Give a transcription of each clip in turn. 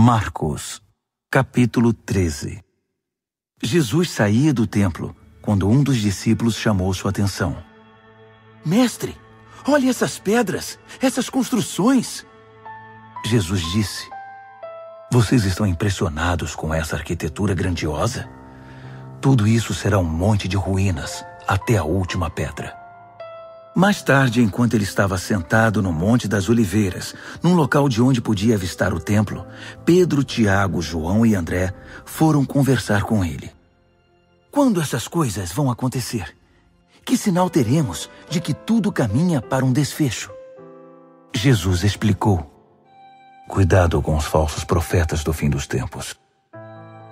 Marcos, capítulo 13. Jesus saía do templo quando um dos discípulos chamou sua atenção. Mestre, olhe essas pedras, essas construções. Jesus disse: Vocês estão impressionados com essa arquitetura grandiosa? Tudo isso será um monte de ruínas até a última pedra. Mais tarde, enquanto ele estava sentado no Monte das Oliveiras, num local de onde podia avistar o templo, Pedro, Tiago, João e André foram conversar com ele. Quando essas coisas vão acontecer? Que sinal teremos de que tudo caminha para um desfecho? Jesus explicou: Cuidado com os falsos profetas do fim dos tempos.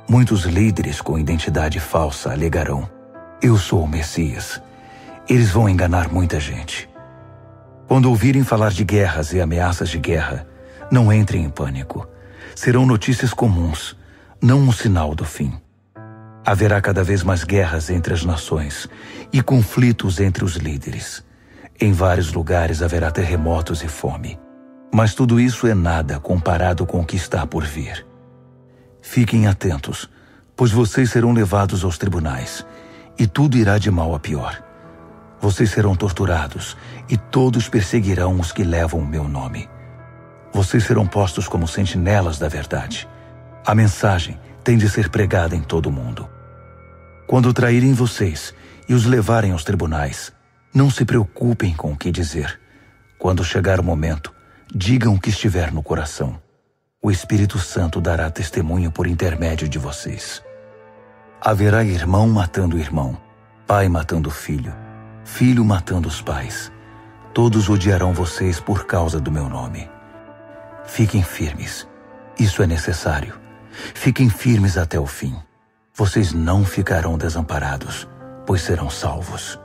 Muitos líderes com identidade falsa alegarão: Eu sou o Messias. Eles vão enganar muita gente. Quando ouvirem falar de guerras e ameaças de guerra, não entrem em pânico. Serão notícias comuns, não um sinal do fim. Haverá cada vez mais guerras entre as nações e conflitos entre os líderes. Em vários lugares haverá terremotos e fome. Mas tudo isso é nada comparado com o que está por vir. Fiquem atentos, pois vocês serão levados aos tribunais, e tudo irá de mal a pior. Vocês serão torturados, e todos perseguirão os que levam o meu nome. Vocês serão postos como sentinelas da verdade. A mensagem tem de ser pregada em todo o mundo. Quando traírem vocês e os levarem aos tribunais, não se preocupem com o que dizer. Quando chegar o momento, digam o que estiver no coração. O Espírito Santo dará testemunho por intermédio de vocês. Haverá irmão matando irmão, pai matando filho, filho matando os pais. Todos odiarão vocês por causa do meu nome. Fiquem firmes. Isso é necessário. Fiquem firmes até o fim. Vocês não ficarão desamparados, pois serão salvos.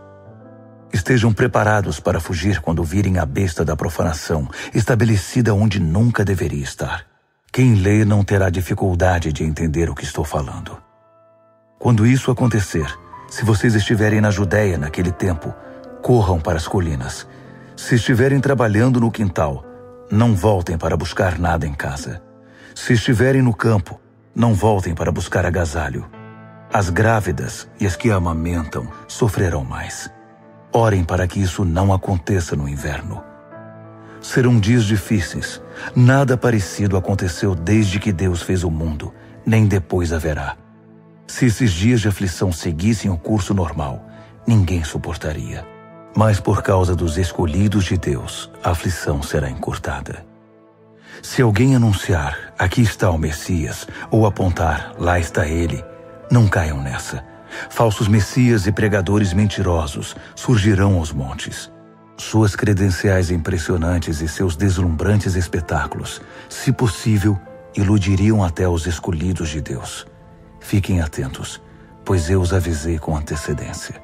Estejam preparados para fugir quando virem a besta da profanação, estabelecida onde nunca deveria estar. Quem lê não terá dificuldade de entender o que estou falando. Quando isso acontecer, se vocês estiverem na Judéia naquele tempo, corram para as colinas. Se estiverem trabalhando no quintal, não voltem para buscar nada em casa. Se estiverem no campo, não voltem para buscar agasalho. As grávidas e as que amamentam sofrerão mais. Orem para que isso não aconteça no inverno. Serão dias difíceis. Nada parecido aconteceu desde que Deus fez o mundo, nem depois haverá. Se esses dias de aflição seguissem o curso normal, ninguém suportaria. Mas por causa dos escolhidos de Deus, a aflição será encurtada. Se alguém anunciar, aqui está o Messias, ou apontar, lá está ele, não caiam nessa. Falsos messias e pregadores mentirosos surgirão aos montes. Suas credenciais impressionantes e seus deslumbrantes espetáculos, se possível, iludiriam até os escolhidos de Deus. Fiquem atentos, pois eu os avisei com antecedência.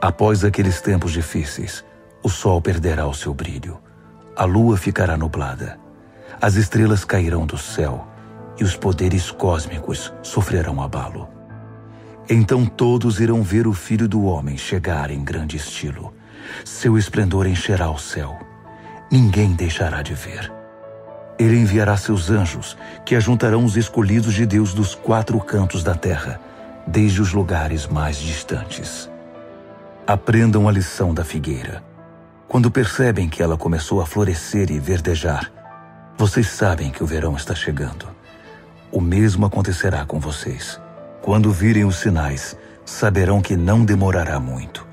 Após aqueles tempos difíceis, o sol perderá o seu brilho, a lua ficará nublada, as estrelas cairão do céu e os poderes cósmicos sofrerão abalo. Então todos irão ver o Filho do Homem chegar em grande estilo. Seu esplendor encherá o céu. Ninguém deixará de ver. Ele enviará seus anjos, que ajuntarão os escolhidos de Deus dos 4 cantos da terra, desde os lugares mais distantes. Aprendam a lição da figueira. Quando percebem que ela começou a florescer e verdejar, vocês sabem que o verão está chegando. O mesmo acontecerá com vocês. Quando virem os sinais, saberão que não demorará muito.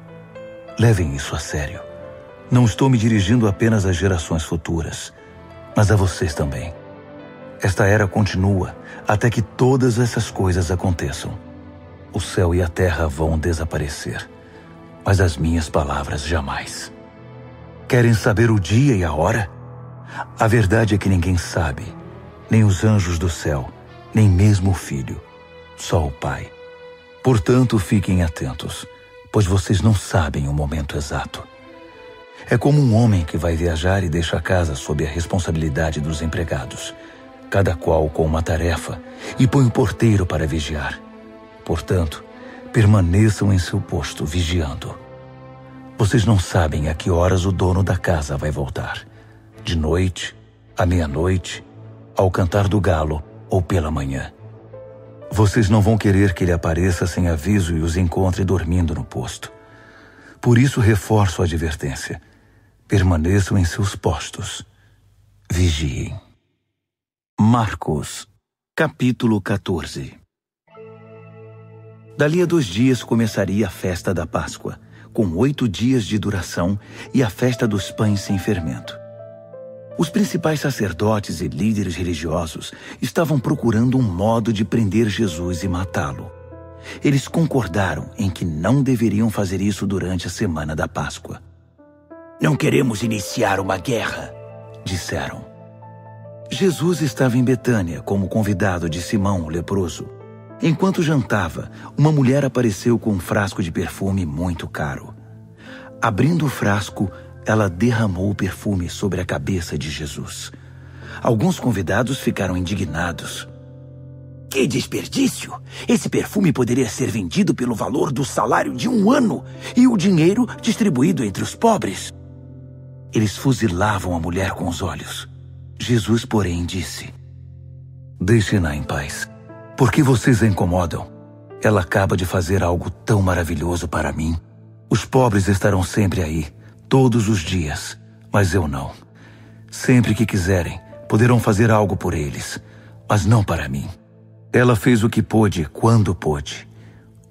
Levem isso a sério. Não estou me dirigindo apenas às gerações futuras, mas a vocês também. Esta era continua até que todas essas coisas aconteçam. O céu e a terra vão desaparecer, mas as minhas palavras jamais. Querem saber o dia e a hora? A verdade é que ninguém sabe, nem os anjos do céu, nem mesmo o Filho, só o Pai. Portanto, fiquem atentos, pois vocês não sabem o momento exato. É como um homem que vai viajar e deixa a casa sob a responsabilidade dos empregados, cada qual com uma tarefa, e põe o porteiro para vigiar. Portanto, permaneçam em seu posto, vigiando. Vocês não sabem a que horas o dono da casa vai voltar. De noite, à meia-noite, ao cantar do galo ou pela manhã. Vocês não vão querer que ele apareça sem aviso e os encontre dormindo no posto. Por isso reforço a advertência. Permaneçam em seus postos. Vigiem. Marcos, capítulo 14. Dali a 2 dias começaria a festa da Páscoa, com 8 dias de duração, e a festa dos pães sem fermento. Os principais sacerdotes e líderes religiosos estavam procurando um modo de prender Jesus e matá-lo. Eles concordaram em que não deveriam fazer isso durante a semana da Páscoa. "Não queremos iniciar uma guerra", disseram. Jesus estava em Betânia como convidado de Simão, o leproso. Enquanto jantava, uma mulher apareceu com um frasco de perfume muito caro. Abrindo o frasco, ela derramou o perfume sobre a cabeça de Jesus. Alguns convidados ficaram indignados. "Que desperdício! Esse perfume poderia ser vendido pelo valor do salário de 1 ano e o dinheiro distribuído entre os pobres." Eles fuzilavam a mulher com os olhos. Jesus, porém, disse: "Deixem-na em paz. Por que vocês a incomodam? Ela acaba de fazer algo tão maravilhoso para mim. Os pobres estarão sempre aí, todos os dias, mas eu não. Sempre que quiserem, poderão fazer algo por eles, mas não para mim. Ela fez o que pôde, quando pôde.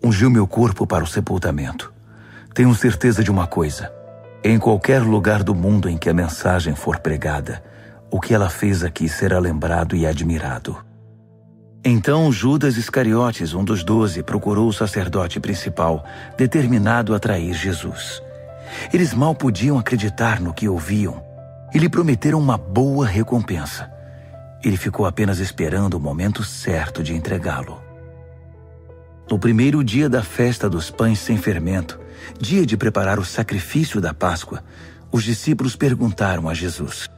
Ungiu meu corpo para o sepultamento. Tenho certeza de uma coisa. Em qualquer lugar do mundo em que a mensagem for pregada, o que ela fez aqui será lembrado e admirado." Então Judas Iscariotes, um dos 12, procurou o sacerdote principal, determinado a trair Jesus. Eles mal podiam acreditar no que ouviam e lhe prometeram uma boa recompensa. Ele ficou apenas esperando o momento certo de entregá-lo. No primeiro dia da festa dos pães sem fermento, dia de preparar o sacrifício da Páscoa, os discípulos perguntaram a Jesus: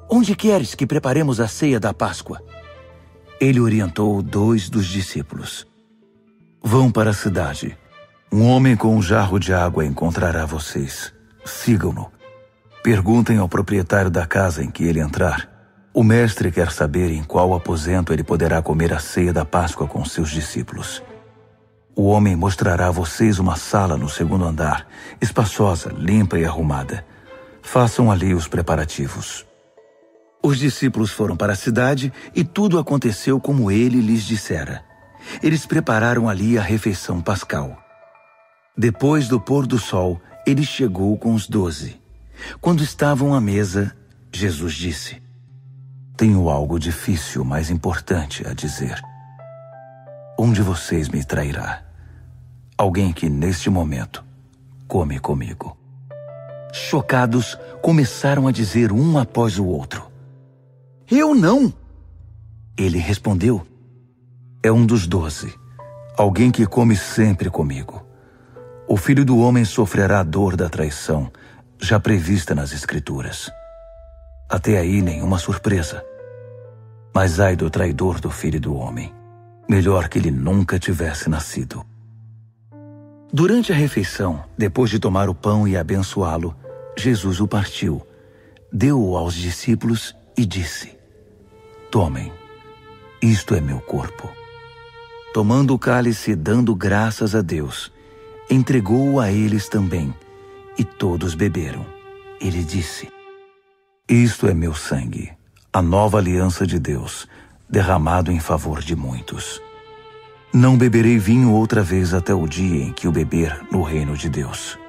"Onde queres que preparemos a ceia da Páscoa?" Ele orientou 2 dos discípulos. "Vão para a cidade. Um homem com um jarro de água encontrará vocês. Sigam-no. Perguntem ao proprietário da casa em que ele entrar. O mestre quer saber em qual aposento ele poderá comer a ceia da Páscoa com seus discípulos. O homem mostrará a vocês uma sala no 2º andar, espaçosa, limpa e arrumada. Façam ali os preparativos." Os discípulos foram para a cidade e tudo aconteceu como ele lhes dissera. Eles prepararam ali a refeição pascal. Depois do pôr do sol, ele chegou com os 12. Quando estavam à mesa, Jesus disse: "Tenho algo difícil, mas importante a dizer. Um de vocês me trairá. Alguém que, neste momento, come comigo." Chocados, começaram a dizer um após o outro: "Eu não!" Ele respondeu: "É um dos 12, alguém que come sempre comigo. O Filho do Homem sofrerá a dor da traição, já prevista nas Escrituras. Até aí nenhuma surpresa. Mas ai do traidor do Filho do Homem. Melhor que ele nunca tivesse nascido." Durante a refeição, depois de tomar o pão e abençoá-lo, Jesus o partiu, deu-o aos discípulos e disse: "Tomem, isto é meu corpo." Tomando o cálice e dando graças a Deus, entregou-o a eles também, e todos beberam. Ele disse: "Isto é meu sangue, a nova aliança de Deus, derramado em favor de muitos. Não beberei vinho outra vez até o dia em que o beber no reino de Deus."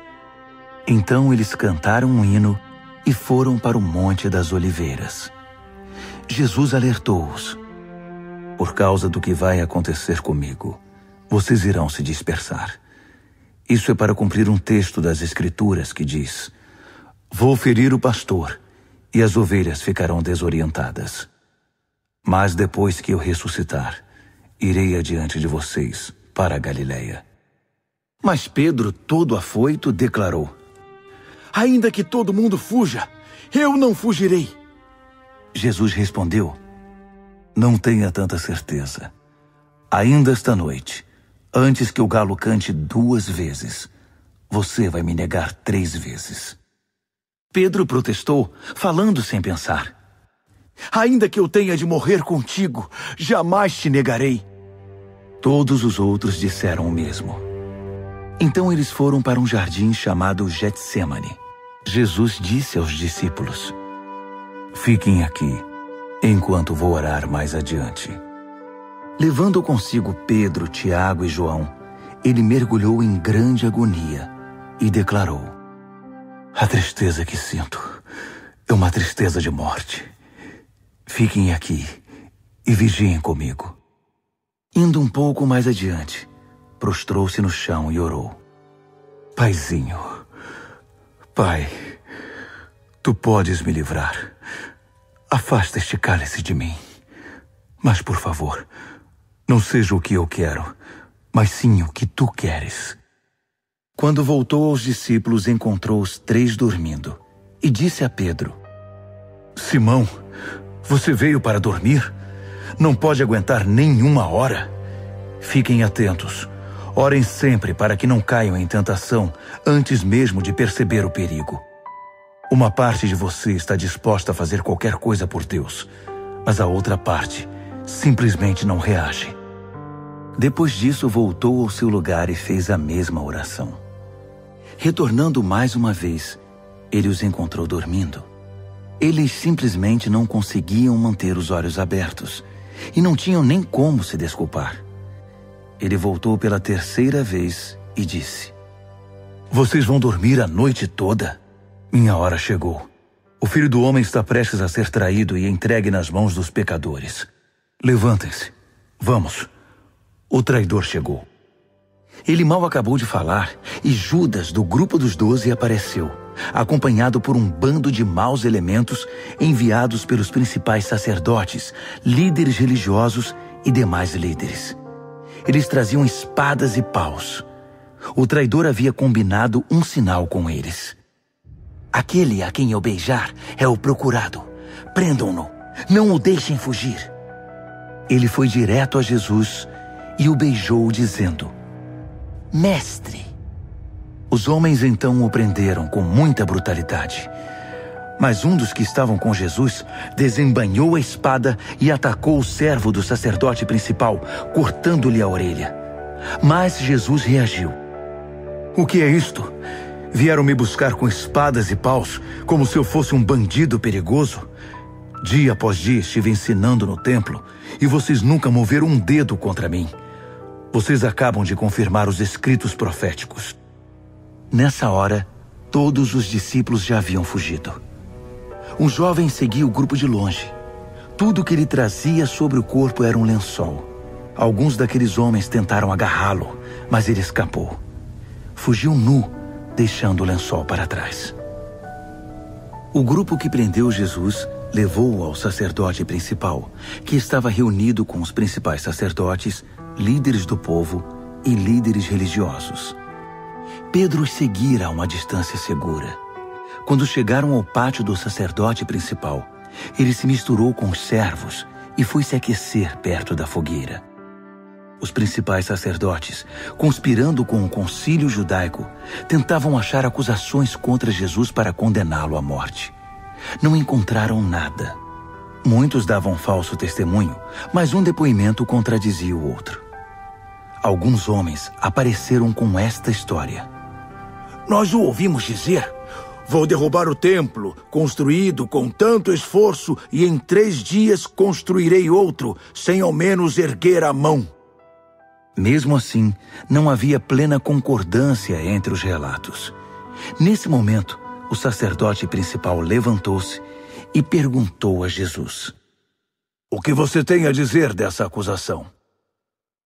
Então eles cantaram um hino e foram para o Monte das Oliveiras. Jesus alertou-os: "Por causa do que vai acontecer comigo, vocês irão se dispersar. Isso é para cumprir um texto das Escrituras que diz: Vou ferir o pastor, e as ovelhas ficarão desorientadas. Mas depois que eu ressuscitar, irei adiante de vocês para a Galileia." Mas Pedro, todo afoito, declarou: "Ainda que todo mundo fuja, eu não fugirei." Jesus respondeu: "Não tenha tanta certeza. Ainda esta noite, antes que o galo cante 2 vezes, você vai me negar 3 vezes." Pedro protestou, falando sem pensar: Ainda que eu tenha de morrer contigo, jamais te negarei. Todos os outros disseram o mesmo. Então eles foram para um jardim chamado Getsêmani. Jesus disse aos discípulos: fiquem aqui, enquanto vou orar mais adiante. Levando consigo Pedro, Tiago e João, ele mergulhou em grande agonia e declarou: a tristeza que sinto é uma tristeza de morte. Fiquem aqui e vigiem comigo. Indo um pouco mais adiante, prostrou-se no chão e orou: Paizinho, Pai, tu podes me livrar. Afasta este cálice de mim. Mas, por favor, não seja o que eu quero, mas sim o que tu queres. Quando voltou aos discípulos, encontrou os 3 dormindo e disse a Pedro: Simão, você veio para dormir? Não pode aguentar nem 1 hora? Fiquem atentos. Orem sempre para que não caiam em tentação antes mesmo de perceber o perigo. Uma parte de você está disposta a fazer qualquer coisa por Deus, mas a outra parte simplesmente não reage. Depois disso, voltou ao seu lugar e fez a mesma oração. Retornando mais uma vez, ele os encontrou dormindo. Eles simplesmente não conseguiam manter os olhos abertos e não tinham nem como se desculpar. Ele voltou pela 3ª vez e disse: Vocês vão dormir a noite toda? Minha hora chegou. O Filho do Homem está prestes a ser traído e entregue nas mãos dos pecadores. Levantem-se. Vamos. O traidor chegou. Ele mal acabou de falar e Judas, do grupo dos 12, apareceu, acompanhado por um bando de maus elementos enviados pelos principais sacerdotes, líderes religiosos e demais líderes. Eles traziam espadas e paus. O traidor havia combinado um sinal com eles. Aquele a quem eu beijar é o procurado. Prendam-no. Não o deixem fugir. Ele foi direto a Jesus e o beijou, dizendo: Mestre. Os homens então o prenderam com muita brutalidade. Mas um dos que estavam com Jesus desembainhou a espada e atacou o servo do sacerdote principal, cortando-lhe a orelha. Mas Jesus reagiu. O que é isto? Vieram me buscar com espadas e paus, como se eu fosse um bandido perigoso? Dia após dia estive ensinando no templo, e vocês nunca moveram um dedo contra mim. Vocês acabam de confirmar os escritos proféticos. Nessa hora, todos os discípulos já haviam fugido. Um jovem seguia o grupo de longe. Tudo que ele trazia sobre o corpo era um lençol. Alguns daqueles homens tentaram agarrá-lo, mas ele escapou. Fugiu nu, deixando o lençol para trás. O grupo que prendeu Jesus levou-o ao sacerdote principal, que estava reunido com os principais sacerdotes, líderes do povo e líderes religiosos. Pedro os seguira a uma distância segura. Quando chegaram ao pátio do sacerdote principal, ele se misturou com os servos e foi se aquecer perto da fogueira. Os principais sacerdotes, conspirando com o concílio judaico, tentavam achar acusações contra Jesus para condená-lo à morte. Não encontraram nada. Muitos davam falso testemunho, mas um depoimento contradizia o outro. Alguns homens apareceram com esta história: Nós o ouvimos dizer: Vou derrubar o templo, construído com tanto esforço, e em 3 dias construirei outro, sem ao menos erguer a mão. Mesmo assim, não havia plena concordância entre os relatos. Nesse momento, o sacerdote principal levantou-se e perguntou a Jesus: O que você tem a dizer dessa acusação?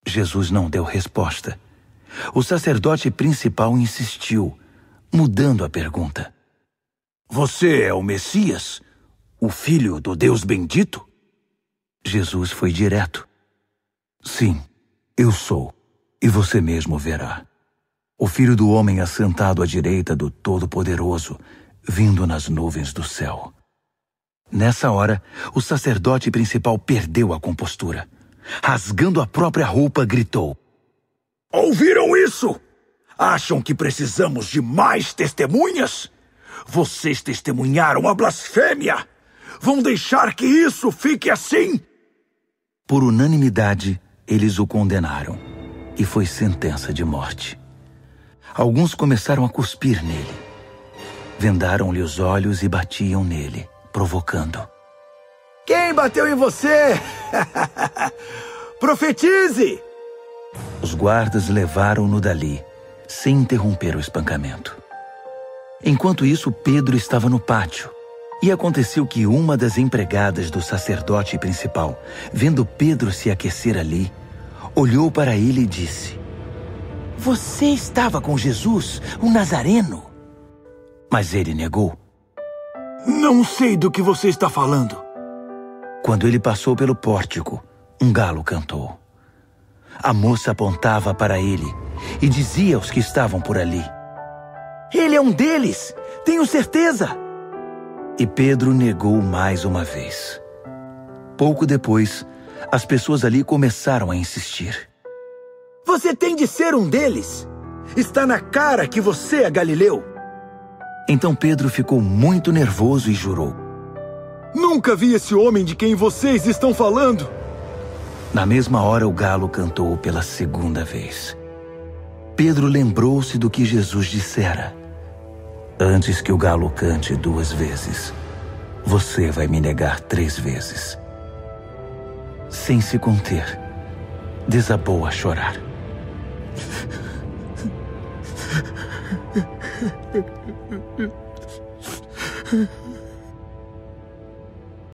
Jesus não deu resposta. O sacerdote principal insistiu, mudando a pergunta: Você é o Messias, o Filho do Deus bendito? Jesus foi direto: Sim, eu sou, e você mesmo verá. O Filho do Homem assentado à direita do Todo-Poderoso, vindo nas nuvens do céu. Nessa hora, o sacerdote principal perdeu a compostura. Rasgando a própria roupa, gritou: Ouviram isso? Acham que precisamos de mais testemunhas? Vocês testemunharam a blasfêmia! vão deixar que isso fique assim? Por unanimidade, eles o condenaram, e foi sentença de morte. Alguns começaram a cuspir nele. Vendaram-lhe os olhos e batiam nele, provocando. Quem bateu em você? Profetize! Os guardas levaram-no dali, sem interromper o espancamento. Enquanto isso, Pedro estava no pátio. E aconteceu que uma das empregadas do sacerdote principal, vendo Pedro se aquecer ali, olhou para ele e disse: Você estava com Jesus, o Nazareno? Mas ele negou. Não sei do que você está falando. Quando ele passou pelo pórtico, um galo cantou. A moça apontava para ele e dizia aos que estavam por ali: Ele é um deles, tenho certeza. E Pedro negou mais uma vez. Pouco depois, as pessoas ali começaram a insistir. Você tem de ser um deles. Está na cara que você é Galileu. Então Pedro ficou muito nervoso e jurou: Nunca vi esse homem de quem vocês estão falando. Na mesma hora, o galo cantou pela segunda vez. Pedro lembrou-se do que Jesus dissera: Antes que o galo cante 2 vezes, você vai me negar 3 vezes. Sem se conter, desabou a chorar.